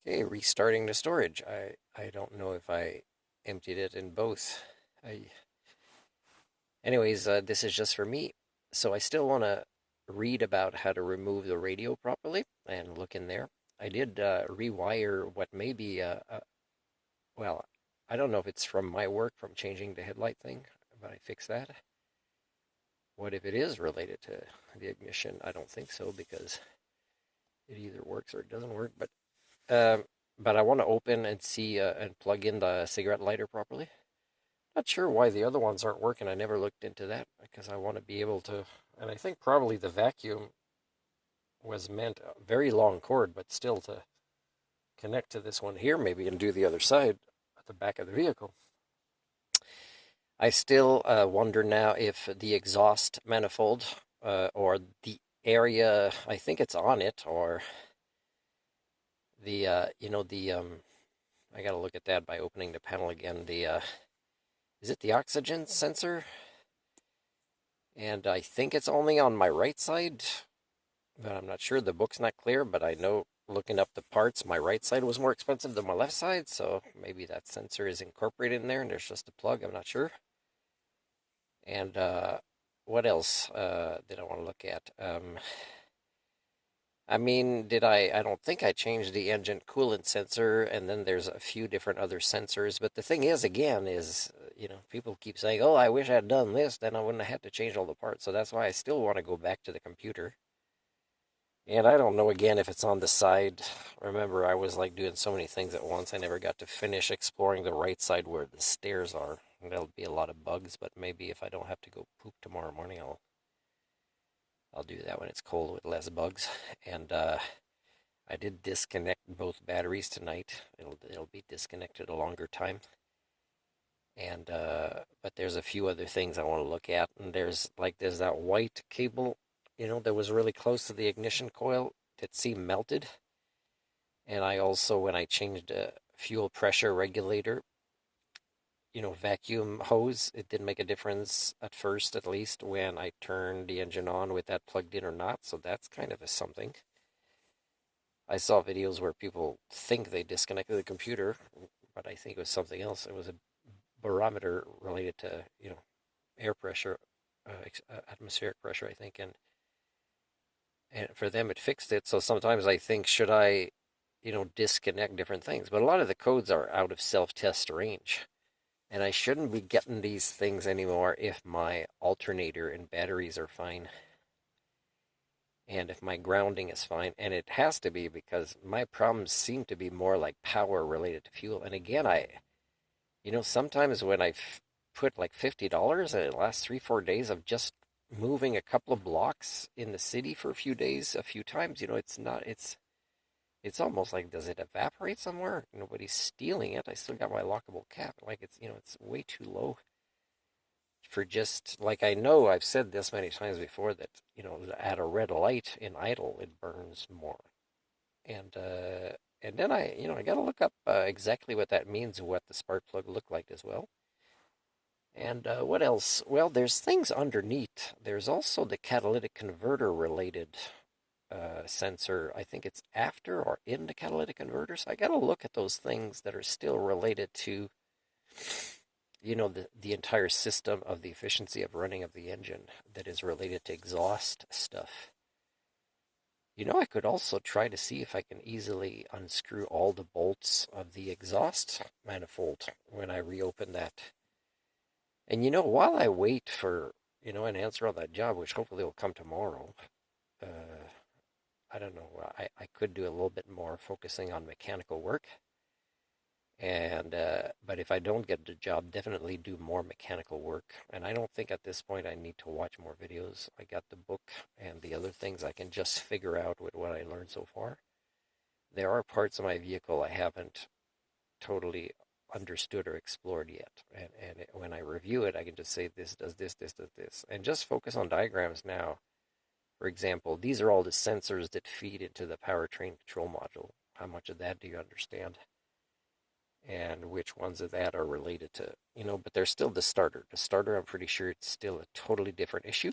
Okay, restarting the storage. I don't know if I emptied it in both. I, this is just for me. So I still want to read about how to remove the radio properly and look in there. I did rewire what may be well, I don't know if it's from my work from changing the headlight thing, but I fixed that. What if it is related to the ignition? I don't think so because it either works or it doesn't work. Um, but I want to open and see and plug in the cigarette lighter properly. Not sure why the other ones aren't working. I never looked into that because I want to be able to. And I think probably the vacuum was meant a very long cord, but still to connect to this one here maybe and do the other side at the back of the vehicle. I still wonder now if the exhaust manifold or the area, I think it's on it, or the, I got to look at that by opening the panel again. Is it the oxygen sensor? And I think it's only on my right side, but I'm not sure. The book's not clear, but I know looking up the parts, my right side was more expensive than my left side, so maybe that sensor is incorporated in there and there's just a plug. I'm not sure. And what else did I want to look at? I mean, I don't think I changed the engine coolant sensor, and then there's a few different other sensors. But the thing is, again, people keep saying, oh, I wish I had done this, then I wouldn't have had to change all the parts. So that's why I still want to go back to the computer. And I don't know, again, if it's on the side. Remember, I was like doing so many things at once, I never got to finish exploring the right side where the stairs are. And there'll be a lot of bugs, but maybe if I don't have to go poop tomorrow morning, I'll do that when it's cold with less bugs. And I did disconnect both batteries tonight. It'll be disconnected a longer time. And but there's a few other things I want to look at. And there's that white cable, that was really close to the ignition coil that seemed melted. And I also, when I changed a fuel pressure regulator, vacuum hose, it didn't make a difference at first, at least when I turned the engine on with that plugged in or not. So that's kind of a something. I saw videos where people think they disconnected the computer, but I think it was something else. It was a barometer related to, air pressure, atmospheric pressure, I think, and for them it fixed it. So sometimes I think, should I, disconnect different things? But a lot of the codes are out of self-test range. And I shouldn't be getting these things anymore if my alternator and batteries are fine. And if my grounding is fine. And it has to be, because my problems seem to be more like power related to fuel. And again, sometimes when put like $50 and it lasts 3-4 days of just moving a couple of blocks in the city for a few days, a few times, it's almost like, does it evaporate somewhere? Nobody's stealing it. I still got my lockable cap. Like, it's way too low for just, like, I know I've said this many times before that, at a red light in idle, it burns more. And then I got to look up exactly what that means, what the spark plug looked like as well. And what else? Well, there's things underneath. There's also the catalytic converter related sensor. I think it's after or in the catalytic converter. So I got to look at those things that are still related to, the entire system of the efficiency of running of the engine that is related to exhaust stuff. I could also try to see if I can easily unscrew all the bolts of the exhaust manifold when I reopen that. And while I wait for, an answer on that job, which hopefully will come tomorrow, I don't know, I could do a little bit more focusing on mechanical work. And but if I don't get the job, definitely do more mechanical work. And I don't think at this point I need to watch more videos. I got the book and the other things I can just figure out with what I learned so far. There are parts of my vehicle I haven't totally understood or explored yet. And when I review it, I can just say this does this, this does this, and just focus on diagrams now. For example, these are all the sensors that feed into the powertrain control module. How much of that do you understand? And which ones of that are related to, but they're still the starter. The starter, I'm pretty sure it's still a totally different issue.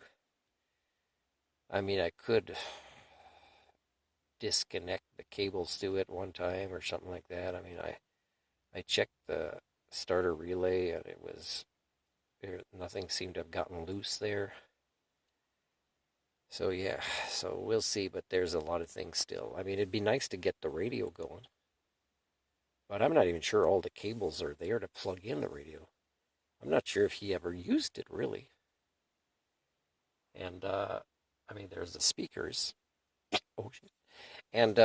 I mean, I could disconnect the cables to it one time or something like that. I mean, I checked the starter relay and nothing seemed to have gotten loose there. So yeah, so we'll see, but there's a lot of things still. I mean, it'd be nice to get the radio going, but I'm not even sure all the cables are there to plug in the radio. I'm not sure if he ever used it really. And I mean, there's the speakers. Oh shit. And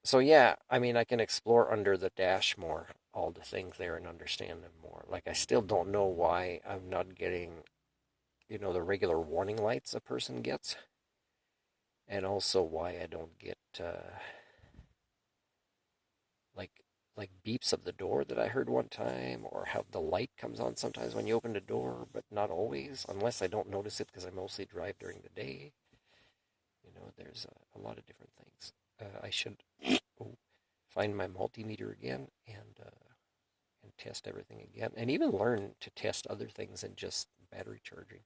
so yeah, I mean, I can explore under the dash more, all the things there and understand them more. Like I still don't know why I'm not getting, the regular warning lights a person gets, and also why I don't get like beeps of the door that I heard one time, or how the light comes on sometimes when you open the door, but not always, unless I don't notice it because I mostly drive during the day. There's a lot of different things. I should find my multimeter again and test everything again, and even learn to test other things than just battery charging.